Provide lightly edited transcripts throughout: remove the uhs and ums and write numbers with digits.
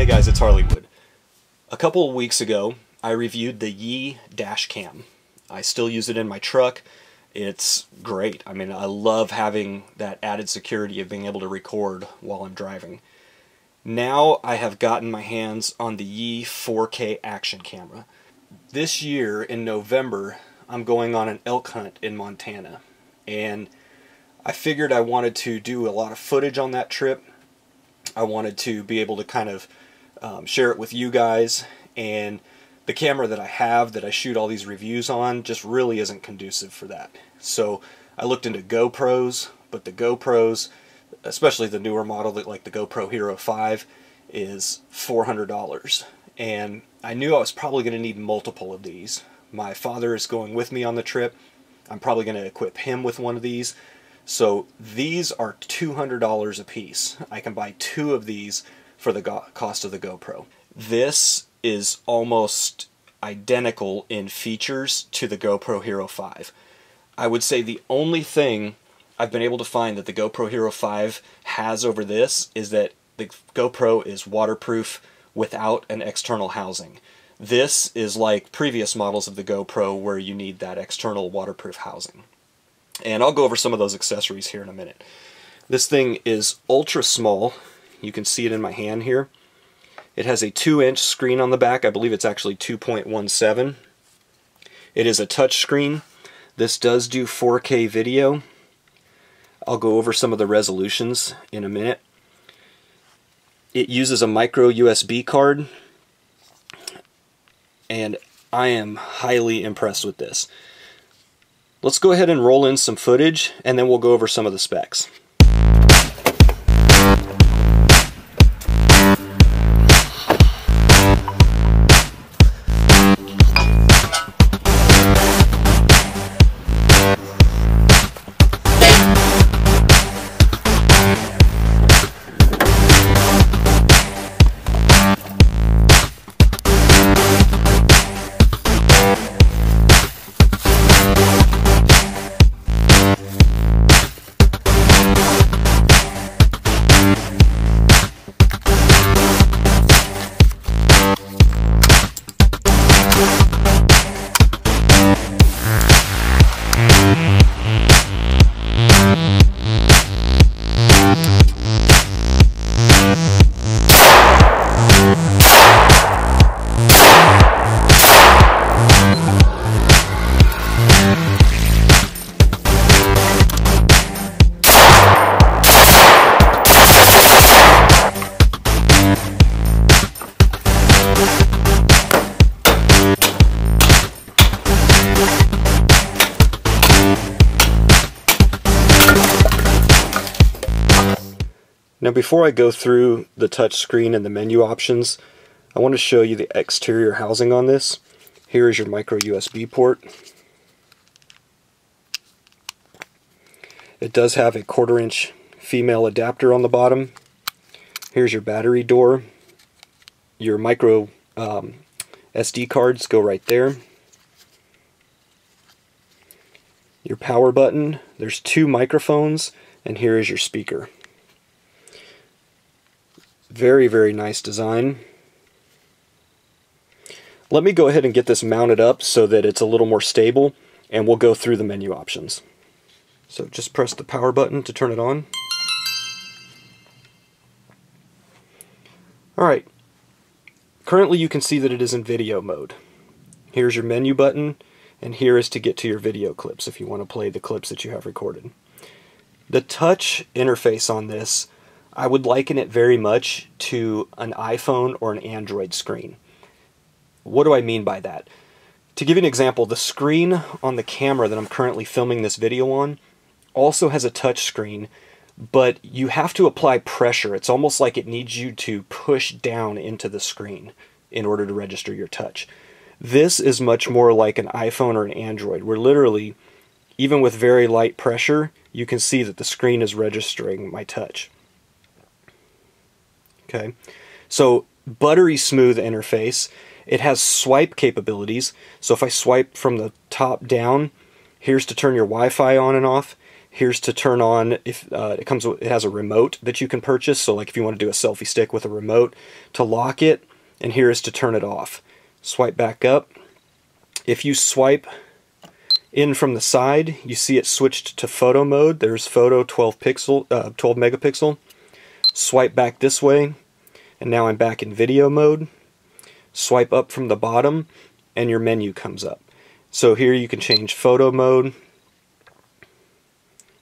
Hey guys, it's Harleywood. A couple of weeks ago, I reviewed the Yi dash cam. I still use it in my truck. It's great. I mean, I love having that added security of being able to record while I'm driving. Now I have gotten my hands on the Yi 4K action camera. This year in November, I'm going on an elk hunt in Montana, and I figured I wanted to do a lot of footage on that trip. I wanted to be able to kind of share it with you guys, and the camera that I have that I shoot all these reviews on just really isn't conducive for that. So I looked into GoPros, but the GoPros, especially the newer model like the GoPro Hero 5, is $400. And I knew I was probably going to need multiple of these. My father is going with me on the trip. I'm probably going to equip him with one of these. So these are $200 a piece. I can buy two of these for the cost of the GoPro. This is almost identical in features to the GoPro Hero 5. I would say the only thing I've been able to find that the GoPro Hero 5 has over this is that the GoPro is waterproof without an external housing. This is like previous models of the GoPro where you need that external waterproof housing. And I'll go over some of those accessories here in a minute. This thing is ultra small. You can see it in my hand here. It has a 2-inch screen on the back. I believe it's actually 2.17. It is a touch screen. This does do 4K video. I'll go over some of the resolutions in a minute. It uses a micro USB card, and I am highly impressed with this. Let's go ahead and roll in some footage, and then we'll go over some of the specs. Now before I go through the touch screen and the menu options, I want to show you the exterior housing on this. Here is your micro USB port. It does have a 1/4-inch female adapter on the bottom. Here's your battery door. Your micro SD cards go right there. Your power button. There's 2 microphones, and here is your speaker. Very, very nice design. Let me go ahead and get this mounted up so that it's a little more stable, and we'll go through the menu options. So just press the power button to turn it on. Alright, currently you can see that it is in video mode. Here's your menu button, and here is to get to your video clips if you want to play the clips that you have recorded. The touch interface on this, I would liken it very much to an iPhone or an Android screen. What do I mean by that? To give you an example, the screen on the camera that I'm currently filming this video on also has a touch screen, but you have to apply pressure. It's almost like it needs you to push down into the screen in order to register your touch. This is much more like an iPhone or an Android, where literally, even with very light pressure, you can see that the screen is registering my touch. Okay, so buttery smooth interface. It has swipe capabilities, so if I swipe from the top down, here's to turn your Wi-Fi on and off, Here's to turn on, if it has a remote that you can purchase, so like if you want to do a selfie stick with a remote, to lock it, and here is to turn it off. Swipe back up. If you swipe in from the side, you see it switched to photo mode. There's photo 12 megapixel. Swipe back this way, and now I'm back in video mode. Swipe up from the bottom, and your menu comes up. So here you can change photo mode,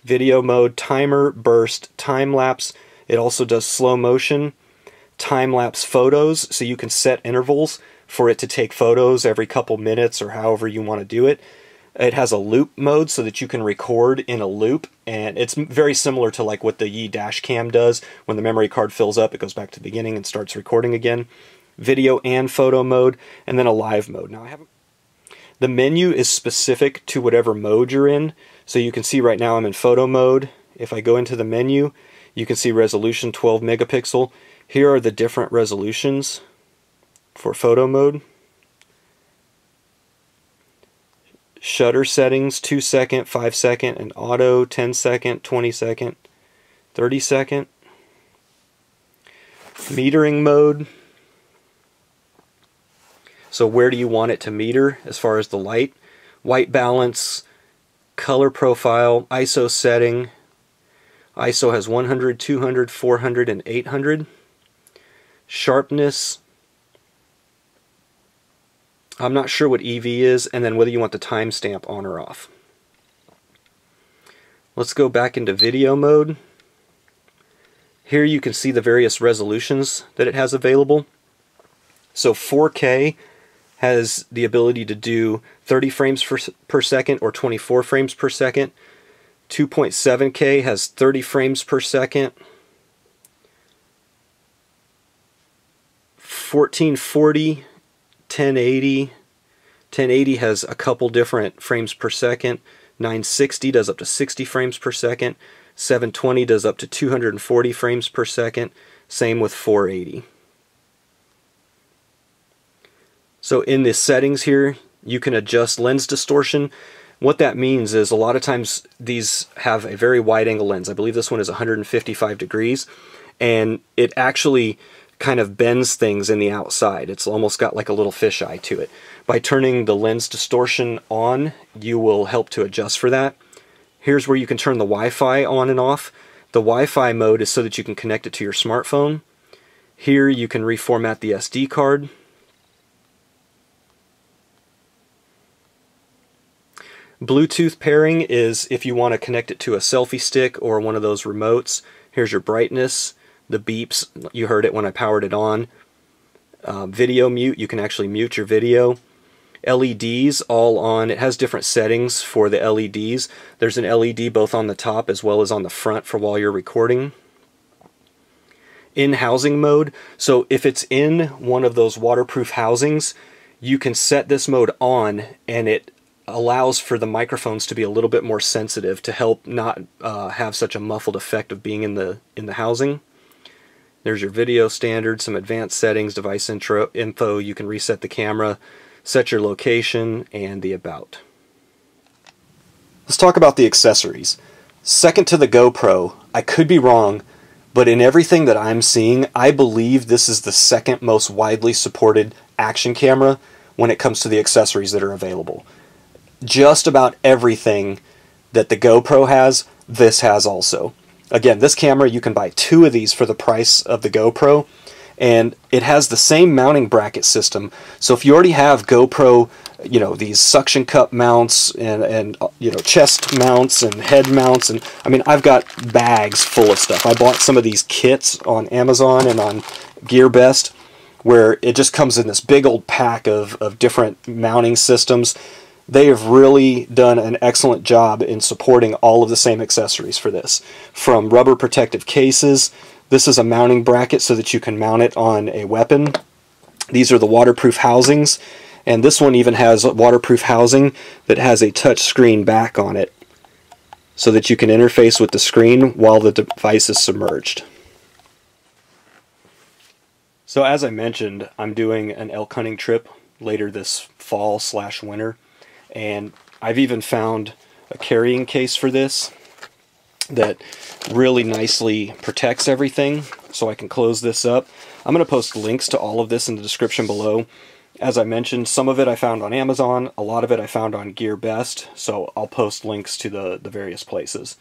video mode, timer, burst, time-lapse. It also does slow motion, time-lapse photos, so you can set intervals for it to take photos every couple minutes or however you want to do it. It has a loop mode so that you can record in a loop, and it's very similar to like what the Yi dash cam does. When the memory card fills up, it goes back to the beginning and starts recording again. Video and photo mode, and then a live mode. Now the menu is specific to whatever mode you're in. So you can see right now I'm in photo mode. If I go into the menu, you can see resolution 12 megapixel. Here are the different resolutions for photo mode. Shutter settings, 2 second, 5 second, and auto, 10 second, 20 second, 30 second. Metering mode. So where do you want it to meter as far as the light? White balance, color profile, ISO setting. ISO has 100, 200, 400, and 800. Sharpness. I'm not sure what EV is, and then whether you want the timestamp on or off. Let's go back into video mode. Here you can see the various resolutions that it has available. So 4K has the ability to do 30 frames per second or 24 frames per second. 2.7K has 30 frames per second. 1440, 1080. 1080 has a couple different frames per second. 960 does up to 60 frames per second. 720 does up to 240 frames per second. Same with 480. So in the settings here, you can adjust lens distortion. What that means is a lot of times these have a very wide angle lens. I believe this one is 155 degrees, and it actually kind of bends things in the outside. It's almost got like a little fisheye to it. By turning the lens distortion on, you will help to adjust for that. Here's where you can turn the Wi-Fi on and off. The Wi-Fi mode is so that you can connect it to your smartphone. Here you can reformat the SD card. Bluetooth pairing is if you want to connect it to a selfie stick or one of those remotes. Here's your brightness, the beeps, you heard it when I powered it on. Video mute, you can actually mute your video. LEDs all on, it has different settings for the LEDs. There's an LED both on the top as well as on the front for while you're recording. In housing mode, so if it's in one of those waterproof housings, you can set this mode on, and it allows for the microphones to be a little bit more sensitive to help not have such a muffled effect of being in the housing. There's your video standard, some advanced settings, device info. You can reset the camera, set your location, and the about. Let's talk about the accessories. Second to the GoPro, I could be wrong, but in everything that I'm seeing, I believe this is the second most widely supported action camera when it comes to the accessories that are available. Just about everything that the GoPro has, this has also. Again, this camera, you can buy 2 of these for the price of the GoPro, and it has the same mounting bracket system. So if you already have GoPro, you know, these suction cup mounts and you know, chest mounts and head mounts, and I mean, I've got bags full of stuff. I bought some of these kits on Amazon and on GearBest, where it just comes in this big old pack of different mounting systems. They have really done an excellent job in supporting all of the same accessories for this. From rubber protective cases, this is a mounting bracket so that you can mount it on a weapon. These are the waterproof housings, and this one even has a waterproof housing that has a touch screen back on it so that you can interface with the screen while the device is submerged. So as I mentioned, I'm doing an elk hunting trip later this fall/winter. And I've even found a carrying case for this. that really nicely protects everything, so I can close this up. I'm going to post links to all of this in the description below. As I mentioned, some of it I found on Amazon, a lot of it I found on Gear Best, so I'll post links to the various places.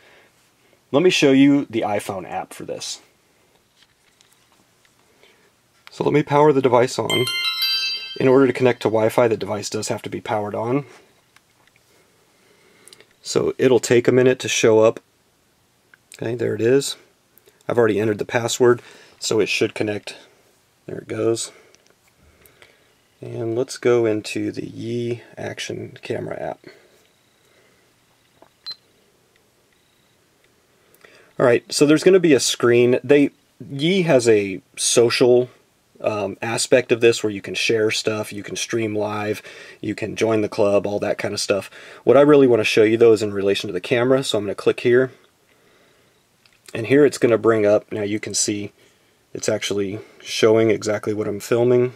Let me show you the iPhone app for this. So let me power the device on. In order to connect to Wi-Fi, the device does have to be powered on. So it'll take a minute to show up. Okay, there it is. I've already entered the password, so it should connect. There it goes. And let's go into the Yi Action Camera app. Alright, so there's going to be a screen. Yi has a social aspect of this where you can share stuff, you can stream live, you can join the club, all that kind of stuff. What I really want to show you though is in relation to the camera, so I'm going to click here. And here it's going to bring up, now you can see it's actually showing exactly what I'm filming.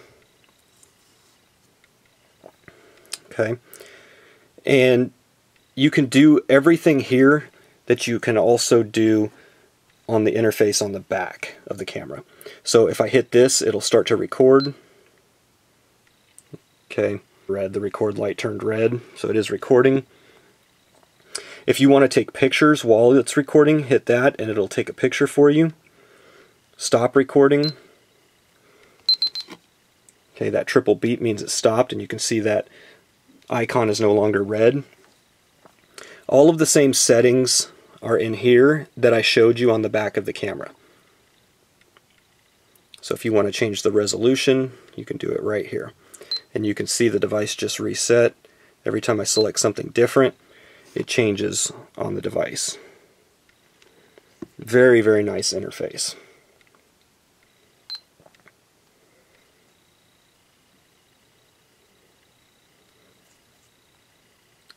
Okay, and you can do everything here that you can also do on the interface on the back of the camera. So if I hit this, it'll start to record. Okay, red, the record light turned red, so it is recording. If you want to take pictures while it's recording, hit that and it'll take a picture for you. Stop recording. Okay, that triple beep means it stopped, and you can see that icon is no longer red. All of the same settings are in here that I showed you on the back of the camera. So if you want to change the resolution, you can do it right here. And you can see the device just reset. Every time I select something different, it changes on the device. Very, very nice interface.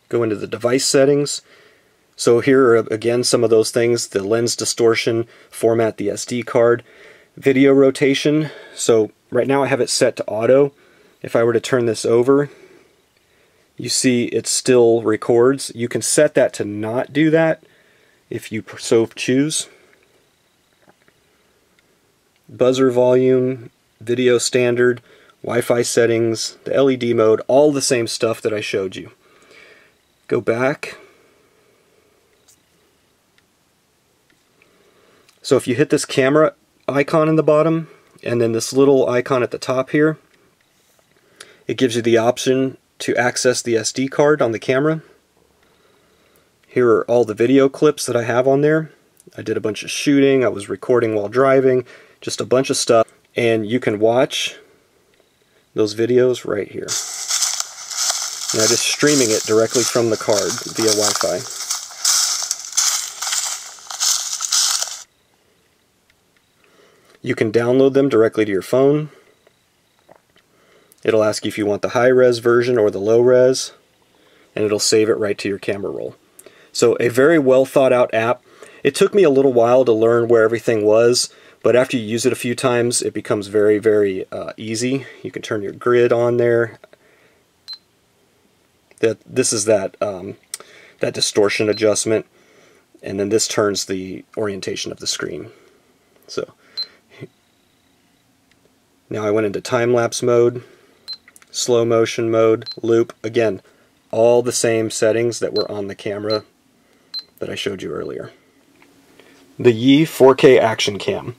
Go into the device settings. So here are again some of those things: the lens distortion, format the SD card, video rotation. So right now I have it set to auto. If I were to turn this over, you see it still records. You can set that to not do that if you so choose. Buzzer volume, video standard, Wi-Fi settings, the LED mode, all the same stuff that I showed you. Go back. So if you hit this camera icon in the bottom and then this little icon at the top here, it gives you the option to access the SD card on the camera. Here are all the video clips that I have on there. I did a bunch of shooting, I was recording while driving, just a bunch of stuff, and you can watch those videos right here. Now just streaming it directly from the card via Wi-Fi. You can download them directly to your phone. It'll ask you if you want the high-res version or the low-res, and it'll save it right to your camera roll. So a very well thought out app. It took me a little while to learn where everything was, but after you use it a few times, it becomes very, very easy. You can turn your grid on there. This is that distortion adjustment, and then this turns the orientation of the screen. So now I went into time-lapse mode, slow motion mode, loop. Again, all the same settings that were on the camera that I showed you earlier. The Yi 4K Action Cam.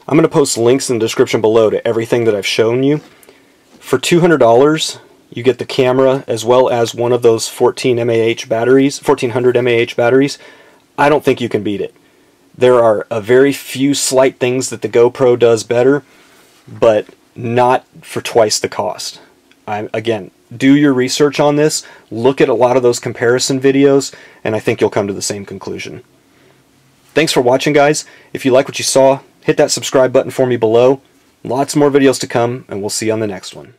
I'm going to post links in the description below to everything that I've shown you. For $200, you get the camera as well as one of those 1400 mAh batteries. I don't think you can beat it. There are a very few slight things that the GoPro does better, but not for twice the cost. Again, do your research on this, look at a lot of those comparison videos, and I think you'll come to the same conclusion. Thanks for watching, guys. If you like what you saw, hit that subscribe button for me below. Lots more videos to come, and we'll see you on the next one.